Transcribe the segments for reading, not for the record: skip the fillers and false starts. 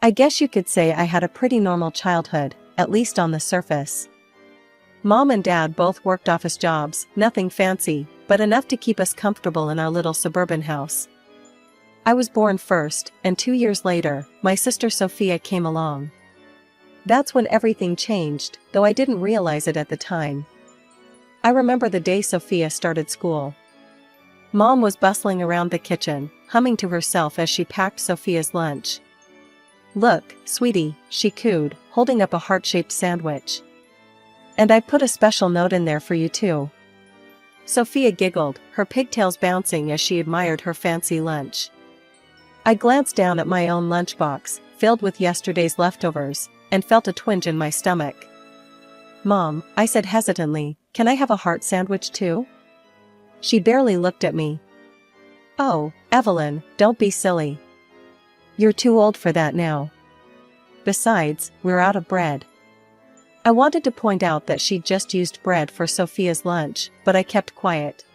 I guess you could say I had a pretty normal childhood, at least on the surface. Mom and Dad both worked office jobs, nothing fancy, but enough to keep us comfortable in our little suburban house. I was born first, and 2 years later, my sister Sophia came along. That's when everything changed, though I didn't realize it at the time. I remember the day Sophia started school. Mom was bustling around the kitchen, humming to herself as she packed Sophia's lunch. "Look, sweetie," she cooed, holding up a heart-shaped sandwich. "And I put a special note in there for you too." Sophia giggled, her pigtails bouncing as she admired her fancy lunch. I glanced down at my own lunchbox, filled with yesterday's leftovers, and felt a twinge in my stomach. "Mom," I said hesitantly, "can I have a heart sandwich too?" She barely looked at me. "Oh, Evelyn, don't be silly. You're too old for that now. Besides, we're out of bread." I wanted to point out that she'd just used bread for Sophia's lunch, but I kept quiet.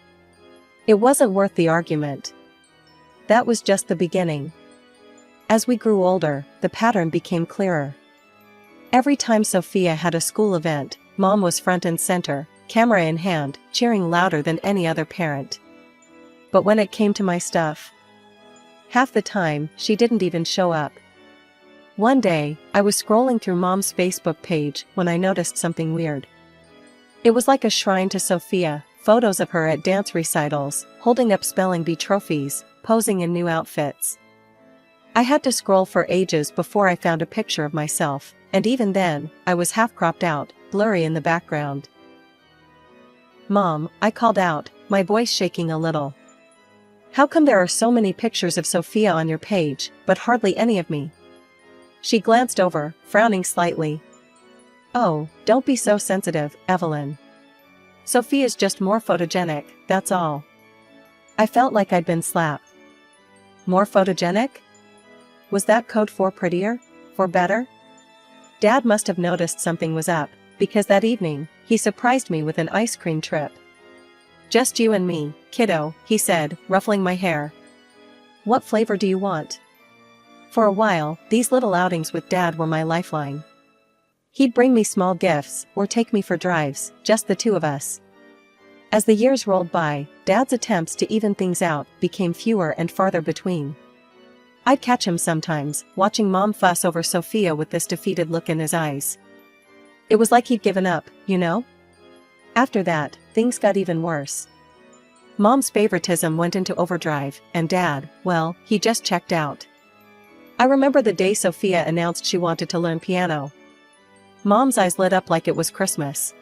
It wasn't worth the argument. That was just the beginning. As we grew older, the pattern became clearer. Every time Sophia had a school event, Mom was front and center, camera in hand, cheering louder than any other parent. But when it came to my stuff, half the time, she didn't even show up. One day, I was scrolling through Mom's Facebook page when I noticed something weird. It was like a shrine to Sophia, photos of her at dance recitals, holding up spelling bee trophies, posing in new outfits. I had to scroll for ages before I found a picture of myself, and even then, I was half cropped out, blurry in the background. "Mom," I called out, my voice shaking a little. "How come there are so many pictures of Sophia on your page, but hardly any of me?" She glanced over, frowning slightly. "Oh, don't be so sensitive, Evelyn. Sophia's just more photogenic, that's all." I felt like I'd been slapped. More photogenic? Was that code for prettier? For better? Dad must have noticed something was up, because that evening, he surprised me with an ice cream trip. "Just you and me, kiddo," he said, ruffling my hair. "What flavor do you want?" For a while, these little outings with Dad were my lifeline. He'd bring me small gifts, or take me for drives, just the two of us. As the years rolled by, Dad's attempts to even things out became fewer and farther between. I'd catch him sometimes, watching Mom fuss over Sophia with this defeated look in his eyes. It was like he'd given up, you know? After that, things got even worse. Mom's favoritism went into overdrive, and Dad, well, he just checked out. I remember the day Sophia announced she wanted to learn piano. Mom's eyes lit up like it was Christmas.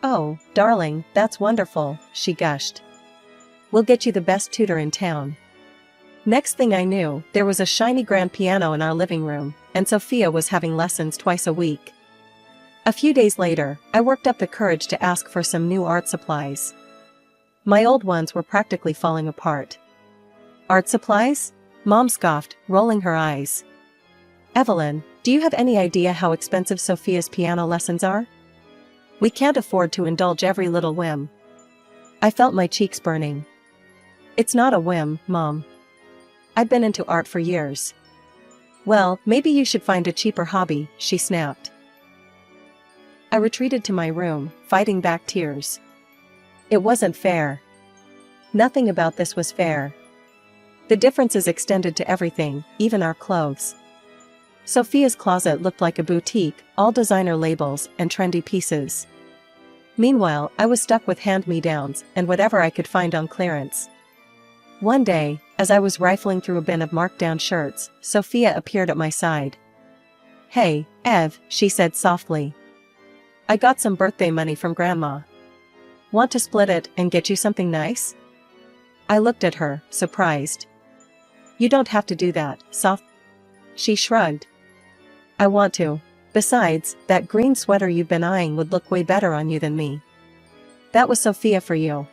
"Oh, darling, that's wonderful," she gushed. "We'll get you the best tutor in town." Next thing I knew, there was a shiny grand piano in our living room, and Sophia was having lessons twice a week. A few days later, I worked up the courage to ask for some new art supplies. My old ones were practically falling apart. "Art supplies?" Mom scoffed, rolling her eyes. "Evelyn, do you have any idea how expensive Sophia's piano lessons are? We can't afford to indulge every little whim." I felt my cheeks burning. "It's not a whim, Mom. I've been into art for years." "Well, maybe you should find a cheaper hobby," she snapped. I retreated to my room, fighting back tears. It wasn't fair. Nothing about this was fair. The differences extended to everything, even our clothes. Sophia's closet looked like a boutique, all designer labels and trendy pieces. Meanwhile, I was stuck with hand-me-downs and whatever I could find on clearance. One day, as I was rifling through a bin of marked-down shirts, Sophia appeared at my side. "Hey, Ev," she said softly. "I got some birthday money from Grandma. Want to split it and get you something nice?" I looked at her, surprised. "You don't have to do that, soft." She shrugged. "I want to. Besides, that green sweater you've been eyeing would look way better on you than me." That was Sophia for you.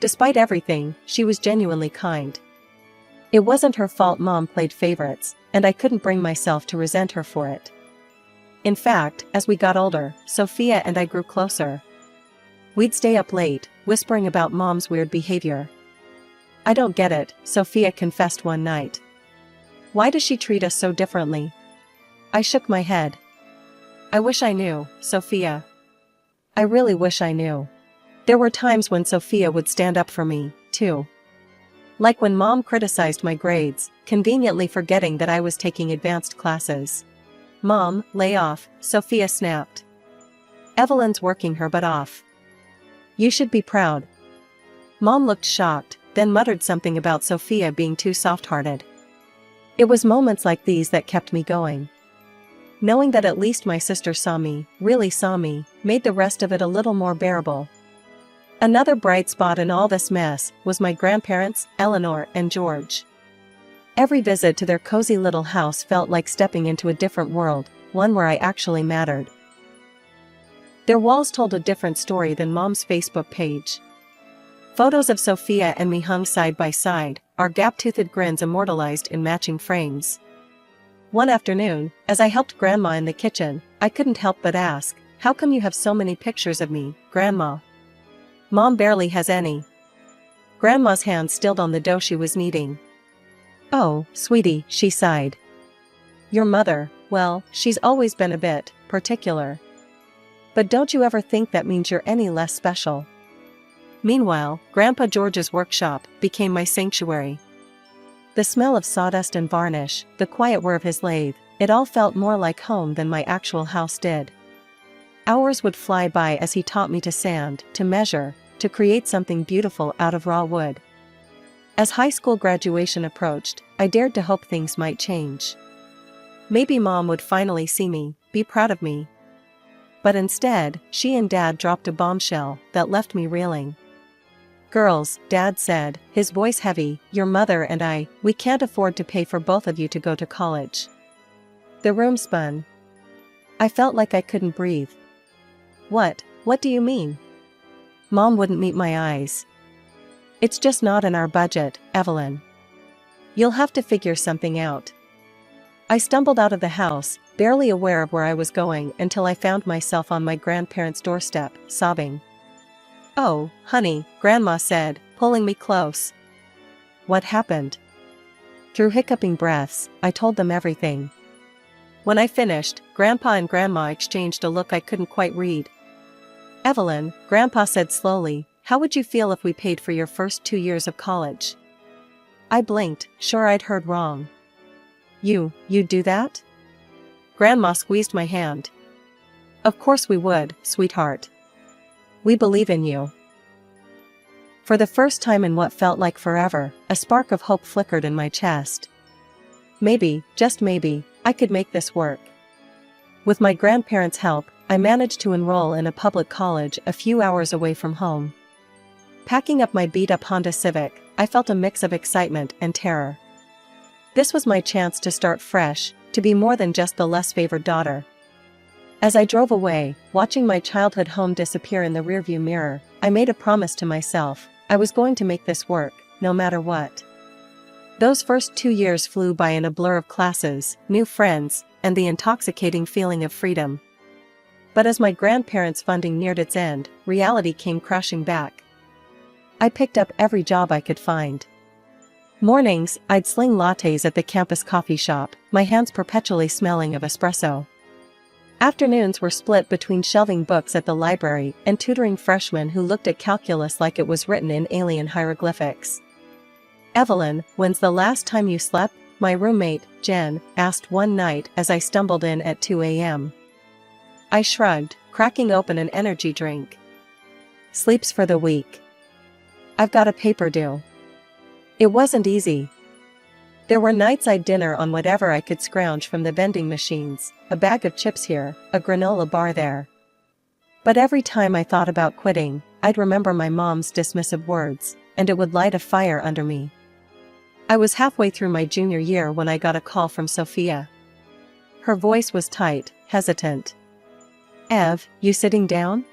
Despite everything, she was genuinely kind. It wasn't her fault Mom played favorites, and I couldn't bring myself to resent her for it. In fact, as we got older, Sophia and I grew closer. We'd stay up late, whispering about Mom's weird behavior. "I don't get it," Sophia confessed one night. Why does she treat us so differently? I shook my head. I wish I knew, Sophia. I really wish I knew. There were times when Sophia would stand up for me, too. Like when Mom criticized my grades, conveniently forgetting that I was taking advanced classes. Mom, lay off, Sophia snapped. Evelyn's working her butt off. You should be proud. Mom looked shocked, then muttered something about Sophia being too soft-hearted. It was moments like these that kept me going. Knowing that at least my sister saw me, really saw me, made the rest of it a little more bearable. Another bright spot in all this mess was my grandparents, Eleanor and George. Every visit to their cozy little house felt like stepping into a different world, one where I actually mattered. Their walls told a different story than Mom's Facebook page. Photos of Sophia and me hung side by side, our gap-toothed grins immortalized in matching frames. One afternoon, as I helped Grandma in the kitchen, I couldn't help but ask, "How come you have so many pictures of me, Grandma?" "Mom barely has any." Grandma's hand stilled on the dough she was kneading. "Oh, sweetie," she sighed. "Your mother, well, she's always been a bit particular. But don't you ever think that means you're any less special?" Meanwhile, Grandpa George's workshop became my sanctuary. The smell of sawdust and varnish, the quiet whir of his lathe, it all felt more like home than my actual house did. Hours would fly by as he taught me to sand, to measure, to create something beautiful out of raw wood. As high school graduation approached, I dared to hope things might change. Maybe Mom would finally see me, be proud of me. But instead, she and Dad dropped a bombshell that left me reeling. "Girls," Dad said, his voice heavy, "your mother and I, we can't afford to pay for both of you to go to college." The room spun. I felt like I couldn't breathe. What do you mean?" Mom wouldn't meet my eyes. "It's just not in our budget, Evelyn. You'll have to figure something out." I stumbled out of the house, barely aware of where I was going until I found myself on my grandparents' doorstep, sobbing. "Oh, honey," Grandma said, pulling me close. "What happened?" Through hiccuping breaths, I told them everything. When I finished, Grandpa and Grandma exchanged a look I couldn't quite read. "Evelyn," Grandpa said slowly, "how would you feel if we paid for your first 2 years of college?" I blinked, sure I'd heard wrong. You'd do that?" Grandma squeezed my hand. "Of course we would, sweetheart. We believe in you." For the first time in what felt like forever, a spark of hope flickered in my chest. Maybe, just maybe, I could make this work. With my grandparents' help, I managed to enroll in a public college a few hours away from home. Packing up my beat-up Honda Civic, I felt a mix of excitement and terror. This was my chance to start fresh, to be more than just the less favored daughter. As I drove away, watching my childhood home disappear in the rearview mirror, I made a promise to myself. I was going to make this work, no matter what. Those first 2 years flew by in a blur of classes, new friends, and the intoxicating feeling of freedom. But as my grandparents' funding neared its end, reality came crashing back. I picked up every job I could find. Mornings, I'd sling lattes at the campus coffee shop, my hands perpetually smelling of espresso. Afternoons were split between shelving books at the library and tutoring freshmen who looked at calculus like it was written in alien hieroglyphics. "Evelyn, when's the last time you slept?" my roommate, Jen, asked one night as I stumbled in at 2 a.m. I shrugged, cracking open an energy drink. "Sleep's for the weak. I've got a paper due." It wasn't easy. There were nights I'd dinner on whatever I could scrounge from the vending machines, a bag of chips here, a granola bar there. But every time I thought about quitting, I'd remember my mom's dismissive words, and it would light a fire under me. I was halfway through my junior year when I got a call from Sophia. Her voice was tight, hesitant. "Ev, you sitting down?"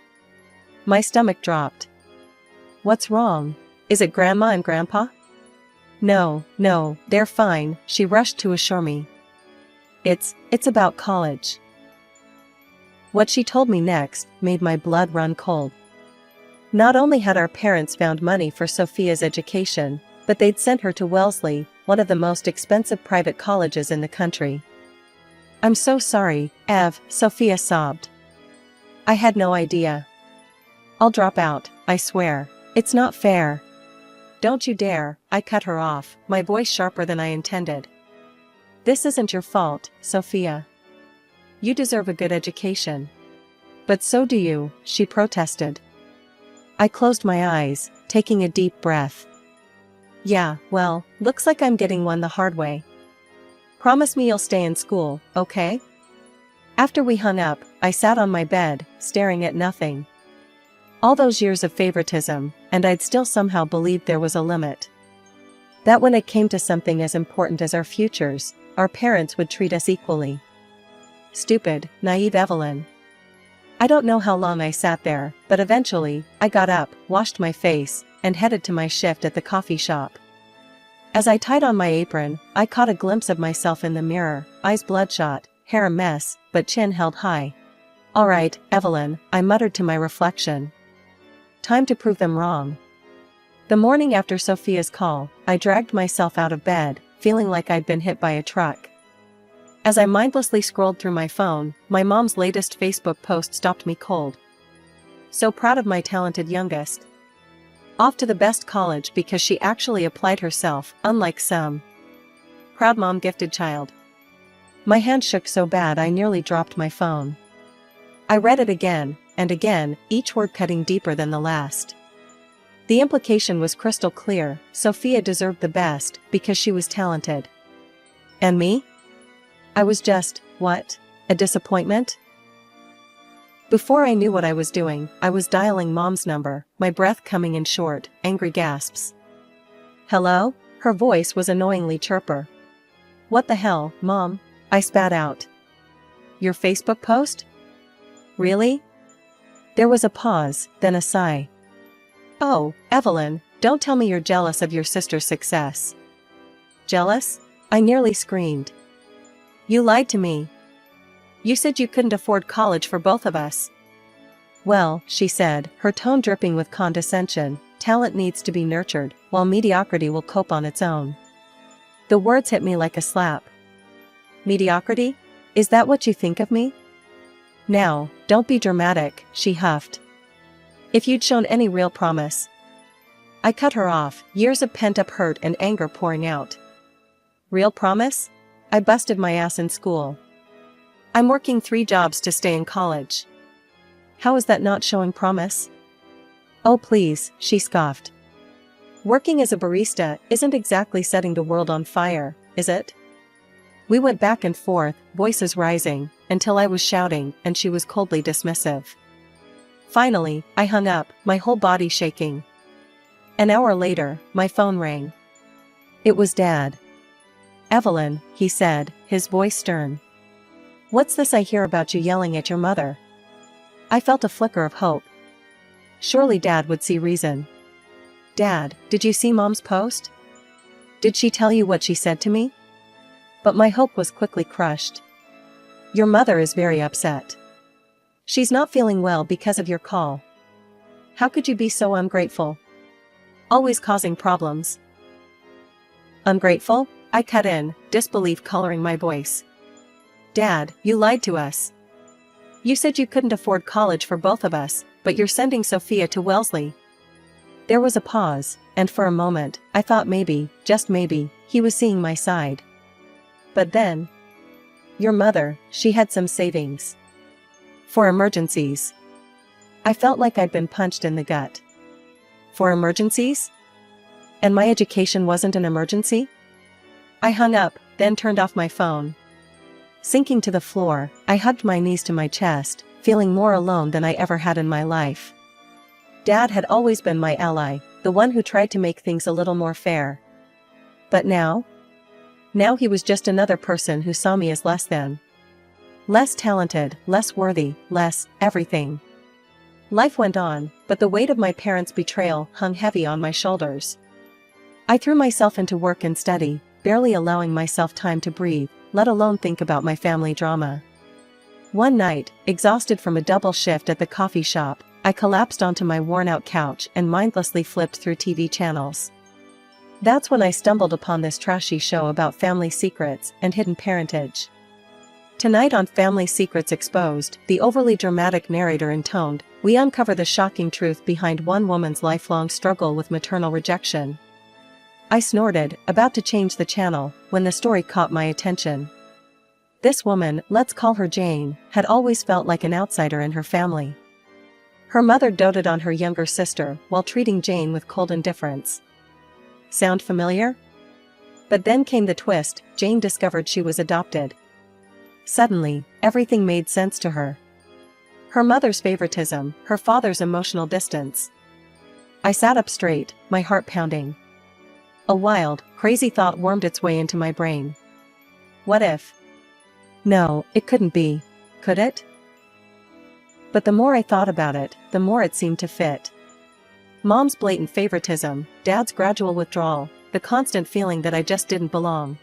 My stomach dropped. "What's wrong? Is it Grandma and Grandpa?" No, they're fine," she rushed to assure me. It's about college." What she told me next made my blood run cold. Not only had our parents found money for Sophia's education, But they'd sent her to Wellesley, one of the most expensive private colleges in the country. "I'm so sorry, Ev," Sophia sobbed. "I had no idea. I'll drop out, I swear. It's not fair." "Don't you dare," I cut her off, my voice sharper than I intended. "This isn't your fault, Sophia. You deserve a good education." "But so do you," she protested. I closed my eyes, taking a deep breath. "Yeah, well, looks like I'm getting one the hard way. Promise me you'll stay in school, okay?" After we hung up, I sat on my bed, staring at nothing. All those years of favoritism, and I'd still somehow believed there was a limit. That when it came to something as important as our futures, our parents would treat us equally. Stupid, naive Evelyn. I don't know how long I sat there, but eventually, I got up, washed my face, and headed to my shift at the coffee shop. As I tied on my apron, I caught a glimpse of myself in the mirror, eyes bloodshot, hair a mess, but chin held high. "All right, Evelyn," I muttered to my reflection. "Time to prove them wrong." The morning after Sophia's call, I dragged myself out of bed, feeling like I'd been hit by a truck. As I mindlessly scrolled through my phone, my mom's latest Facebook post stopped me cold. "So proud of my talented youngest. Off to the best college because she actually applied herself, unlike some. Proud mom, gifted child." My hand shook so bad I nearly dropped my phone. I read it again, and again, each word cutting deeper than the last. The implication was crystal clear: Sophia deserved the best, because she was talented. And me? I was just, what? A disappointment? Before I knew what I was doing, I was dialing Mom's number, my breath coming in short, angry gasps. "Hello?" Her voice was annoyingly chirper. "What the hell, Mom?" I spat out. "Your Facebook post? Really?" There was a pause, then a sigh. "Oh, Evelyn, don't tell me you're jealous of your sister's success." "Jealous?" I nearly screamed. "You lied to me. You said you couldn't afford college for both of us." "Well," she said, her tone dripping with condescension, "talent needs to be nurtured, while mediocrity will cope on its own." The words hit me like a slap. "Mediocrity? Is that what you think of me?" "Now, don't be dramatic," she huffed. "If you'd shown any real promise." I cut her off, years of pent-up hurt and anger pouring out. "Real promise? I busted my ass in school. I'm working 3 jobs to stay in college. How is that not showing promise?" "Oh please," she scoffed. "Working as a barista isn't exactly setting the world on fire, is it?" We went back and forth, voices rising, until I was shouting and she was coldly dismissive. Finally, I hung up, my whole body shaking. An hour later, my phone rang. It was Dad. "Evelyn," he said, his voice stern. "What's this I hear about you yelling at your mother?" I felt a flicker of hope. Surely Dad would see reason. "Dad, did you see Mom's post? Did she tell you what she said to me?" But my hope was quickly crushed. "Your mother is very upset. She's not feeling well because of your call. How could you be so ungrateful? Always causing problems." "Ungrateful?" I cut in, disbelief coloring my voice. "Dad, you lied to us. You said you couldn't afford college for both of us, but you're sending Sophia to Wellesley." There was a pause, and for a moment, I thought maybe, just maybe, he was seeing my side. But then, "Your mother, she had some savings. For emergencies." I felt like I'd been punched in the gut. For emergencies? And my education wasn't an emergency? I hung up, then turned off my phone. Sinking to the floor, I hugged my knees to my chest, feeling more alone than I ever had in my life. Dad had always been my ally, the one who tried to make things a little more fair. But now? Now he was just another person who saw me as less than. Less talented, less worthy, less everything. Life went on, but the weight of my parents' betrayal hung heavy on my shoulders. I threw myself into work and study, barely allowing myself time to breathe, let alone think about my family drama. One night, exhausted from a double shift at the coffee shop, I collapsed onto my worn-out couch and mindlessly flipped through TV channels. That's when I stumbled upon this trashy show about family secrets and hidden parentage. Tonight on Family Secrets Exposed, the overly dramatic narrator intoned, we uncover the shocking truth behind one woman's lifelong struggle with maternal rejection. I snorted, about to change the channel, when the story caught my attention. This woman, let's call her Jane, had always felt like an outsider in her family. Her mother doted on her younger sister while treating Jane with cold indifference. Sound familiar? But then came the twist. Jane discovered she was adopted. Suddenly, everything made sense to her. Her mother's favoritism, her father's emotional distance. I sat up straight, my heart pounding. A wild, crazy thought wormed its way into my brain. What if? No, it couldn't be, could it? But the more I thought about it, the more it seemed to fit. Mom's blatant favoritism, Dad's gradual withdrawal, the constant feeling that I just didn't belong.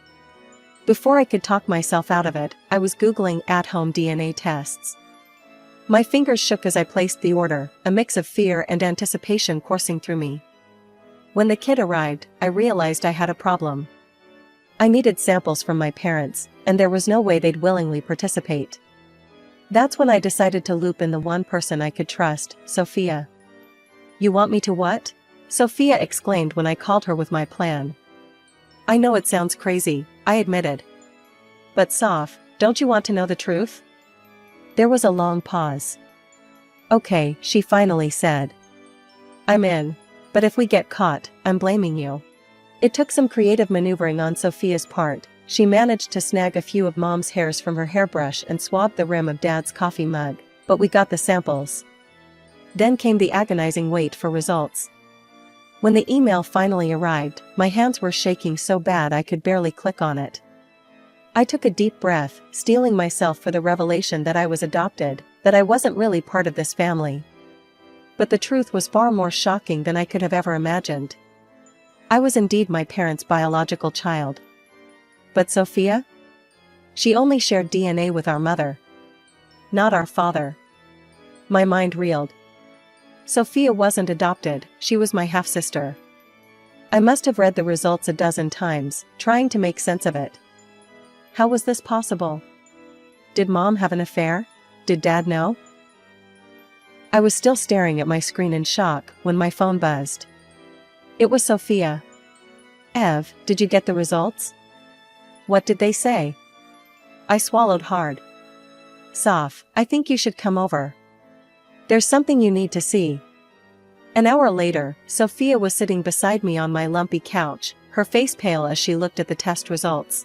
Before I could talk myself out of it, I was Googling at-home DNA tests. My fingers shook as I placed the order, a mix of fear and anticipation coursing through me. When the kit arrived, I realized I had a problem. I needed samples from my parents, and there was no way they'd willingly participate. That's when I decided to loop in the one person I could trust, Sophia. You want me to what? Sophia exclaimed when I called her with my plan. I know it sounds crazy, I admitted. But Soph, don't you want to know the truth? There was a long pause. Okay, she finally said. I'm in. But if we get caught, I'm blaming you. It took some creative maneuvering on Sophia's part. She managed to snag a few of Mom's hairs from her hairbrush and swabbed the rim of Dad's coffee mug, but we got the samples. Then came the agonizing wait for results. When the email finally arrived, my hands were shaking so bad I could barely click on it. I took a deep breath, steeling myself for the revelation that I was adopted, that I wasn't really part of this family. But the truth was far more shocking than I could have ever imagined. I was indeed my parents' biological child. But Sophia? She only shared DNA with our mother. Not our father. My mind reeled. Sophia wasn't adopted, she was my half-sister. I must have read the results a dozen times, trying to make sense of it. How was this possible? Did Mom have an affair? Did Dad know? I was still staring at my screen in shock when my phone buzzed. It was Sophia. Ev, did you get the results? What did they say? I swallowed hard. Soph, I think you should come over. There's something you need to see. An hour later, Sophia was sitting beside me on my lumpy couch, her face pale as she looked at the test results.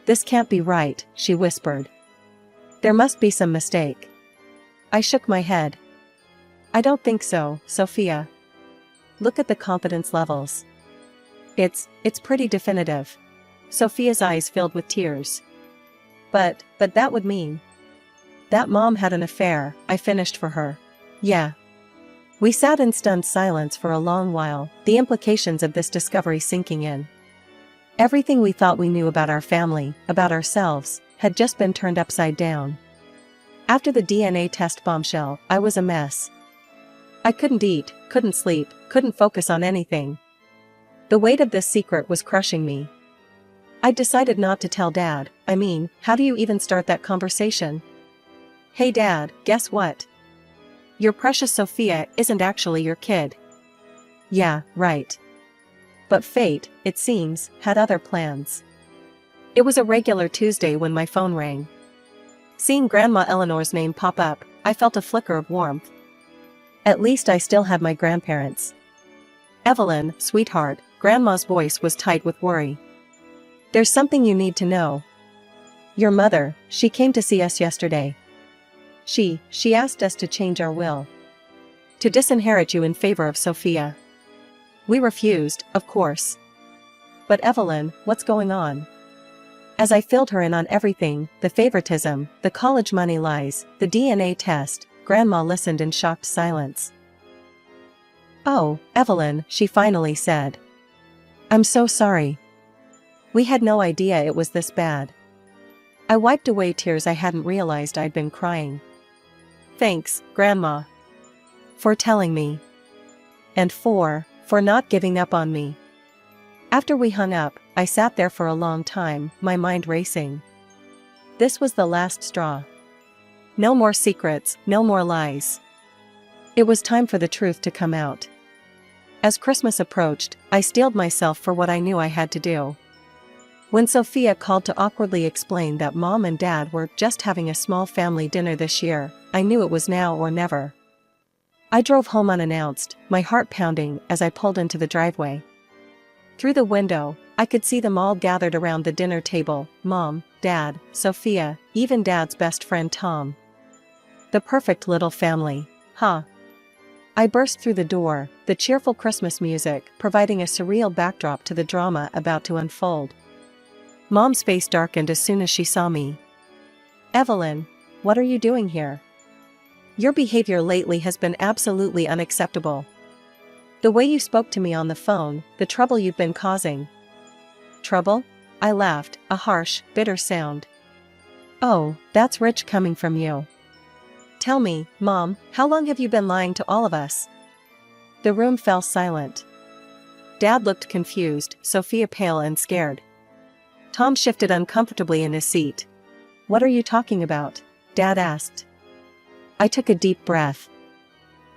This can't be right, she whispered. There must be some mistake. I shook my head. I don't think so, Sophia. Look at the confidence levels. It's pretty definitive. Sophia's eyes filled with tears. But that would mean that Mom had an affair, I finished for her. Yeah. We sat in stunned silence for a long while, the implications of this discovery sinking in. Everything we thought we knew about our family, about ourselves, had just been turned upside down. After the DNA test bombshell, I was a mess. I couldn't eat, couldn't sleep, couldn't focus on anything. The weight of this secret was crushing me. I decided not to tell Dad. I mean, how do you even start that conversation? Hey Dad, guess what? Your precious Sophia isn't actually your kid. Yeah, right. But fate, it seems, had other plans. It was a regular Tuesday when my phone rang. Seeing Grandma Eleanor's name pop up, I felt a flicker of warmth. At least I still had my grandparents. Evelyn, sweetheart, Grandma's voice was tight with worry. There's something you need to know. Your mother, she came to see us yesterday. She asked us to change our will. To disinherit you in favor of Sophia. We refused, of course. But Evelyn, what's going on? As I filled her in on everything, the favoritism, the college money lies, the DNA test, Grandma listened in shocked silence. Oh, Evelyn, she finally said. I'm so sorry. We had no idea it was this bad. I wiped away tears I hadn't realized I'd been crying. Thanks, Grandma. For telling me. And for not giving up on me. After we hung up, I sat there for a long time, my mind racing. This was the last straw. No more secrets, no more lies. It was time for the truth to come out. As Christmas approached, I steeled myself for what I knew I had to do. When Sophia called to awkwardly explain that Mom and Dad were just having a small family dinner this year, I knew it was now or never. I drove home unannounced, my heart pounding as I pulled into the driveway. Through the window, I could see them all gathered around the dinner table: Mom, Dad, Sophia, even Dad's best friend Tom. The perfect little family, huh? I burst through the door, the cheerful Christmas music providing a surreal backdrop to the drama about to unfold. Mom's face darkened as soon as she saw me. "Evelyn, what are you doing here? Your behavior lately has been absolutely unacceptable. The way you spoke to me on the phone, the trouble you've been causing." "Trouble?" I laughed, a harsh, bitter sound. "Oh, that's rich coming from you. Tell me, Mom, how long have you been lying to all of us?" The room fell silent. Dad looked confused, Sophia pale and scared. Tom shifted uncomfortably in his seat. "What are you talking about?" Dad asked. I took a deep breath.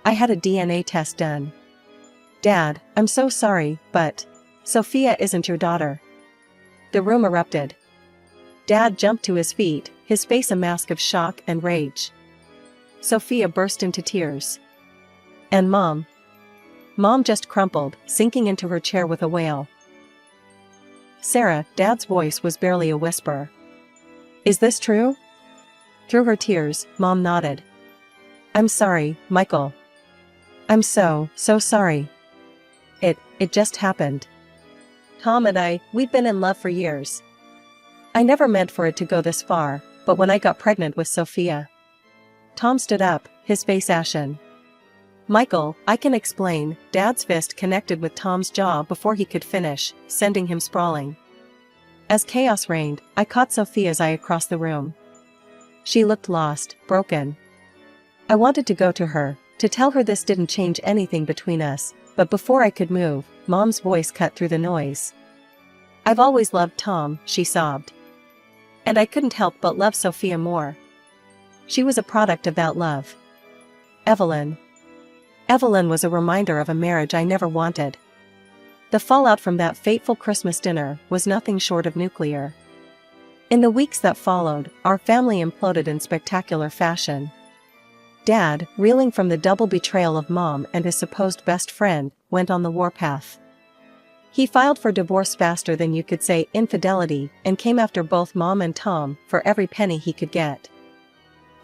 "I had a DNA test done." "Dad, I'm so sorry, but Sophia isn't your daughter." The room erupted. Dad jumped to his feet, his face a mask of shock and rage. Sophia burst into tears. "And Mom?" Mom just crumpled, sinking into her chair with a wail. "Sarah," Dad's voice was barely a whisper. "Is this true?" Through her tears, Mom nodded. "I'm sorry, Michael. I'm so sorry. It just happened. Tom and we'd been in love for years. I never meant for it to go this far, but when I got pregnant with Sophia..." Tom stood up, his face ashen. "Michael, I can explain." Dad's fist connected with Tom's jaw before he could finish, sending him sprawling. As chaos reigned, I caught Sophia's eye across the room. She looked lost, broken. I wanted to go to her, to tell her this didn't change anything between us, but before I could move, Mom's voice cut through the noise. "I've always loved Tom," she sobbed. "And I couldn't help but love Sophia more. She was a product of that love. Evelyn." Evelyn was a reminder of a marriage I never wanted. The fallout from that fateful Christmas dinner was nothing short of nuclear. In the weeks that followed, our family imploded in spectacular fashion. Dad, reeling from the double betrayal of Mom and his supposed best friend, went on the warpath. He filed for divorce faster than you could say infidelity and came after both Mom and Tom for every penny he could get.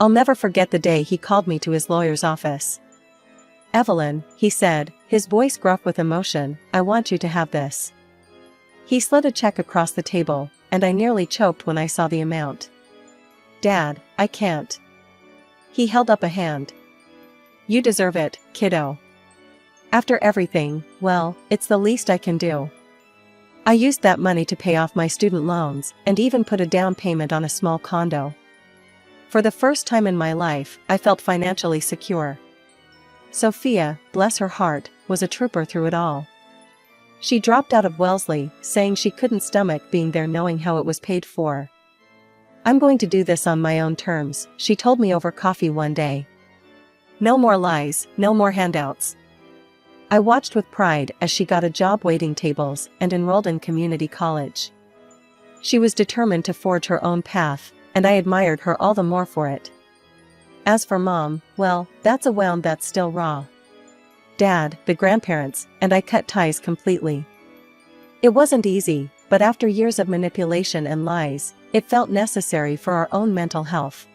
I'll never forget the day he called me to his lawyer's office. "Evelyn," he said, his voice gruff with emotion, "I want you to have this." He slid a check across the table, and I nearly choked when I saw the amount. "Dad, I can't." He held up a hand. "You deserve it, kiddo. After everything, well, it's the least I can do." I used that money to pay off my student loans, and even put a down payment on a small condo. For the first time in my life, I felt financially secure. Sophia, bless her heart, was a trooper through it all. She dropped out of Wellesley, saying she couldn't stomach being there knowing how it was paid for. "I'm going to do this on my own terms," she told me over coffee one day. "No more lies, no more handouts." I watched with pride as she got a job waiting tables and enrolled in community college. She was determined to forge her own path, and I admired her all the more for it. As for Mom, well, that's a wound that's still raw. Dad, the grandparents, and I cut ties completely. It wasn't easy, but after years of manipulation and lies, it felt necessary for our own mental health.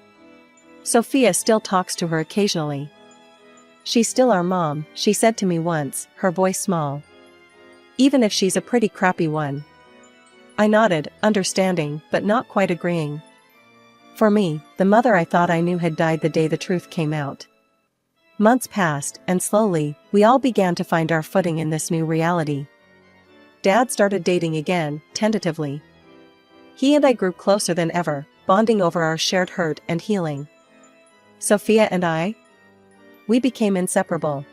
Sophia still talks to her occasionally. "She's still our mom," she said to me once, her voice small. "Even if she's a pretty crappy one." I nodded, understanding, but not quite agreeing. For me, the mother I thought I knew had died the day the truth came out. Months passed, and slowly, we all began to find our footing in this new reality. Dad started dating again, tentatively. He and I grew closer than ever, bonding over our shared hurt and healing. Sophia and I? We became inseparable.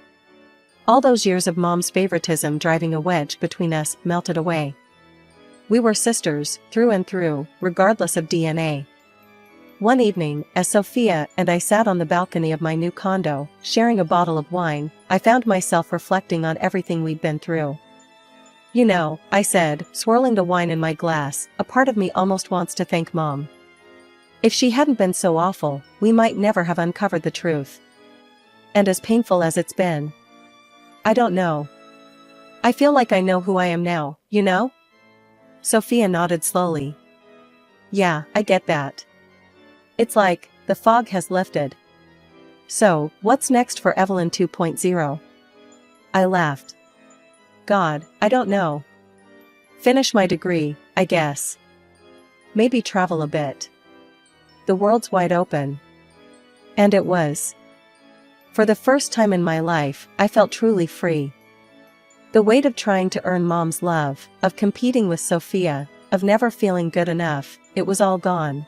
All those years of mom's favoritism driving a wedge between us melted away. We were sisters, through and through, regardless of DNA. One evening, as Sophia and I sat on the balcony of my new condo, sharing a bottle of wine, I found myself reflecting on everything we'd been through. You know, I said, swirling the wine in my glass, a part of me almost wants to thank Mom. If she hadn't been so awful, we might never have uncovered the truth. And as painful as it's been, I don't know. I feel like I know who I am now, you know? Sophia nodded slowly. Yeah, I get that. It's like, the fog has lifted. So, what's next for Evelyn 2.0? I laughed. God, I don't know. Finish my degree, I guess. Maybe travel a bit. The world's wide open. And it was. For the first time in my life, I felt truly free. The weight of trying to earn Mom's love, of competing with Sophia, of never feeling good enough, it was all gone.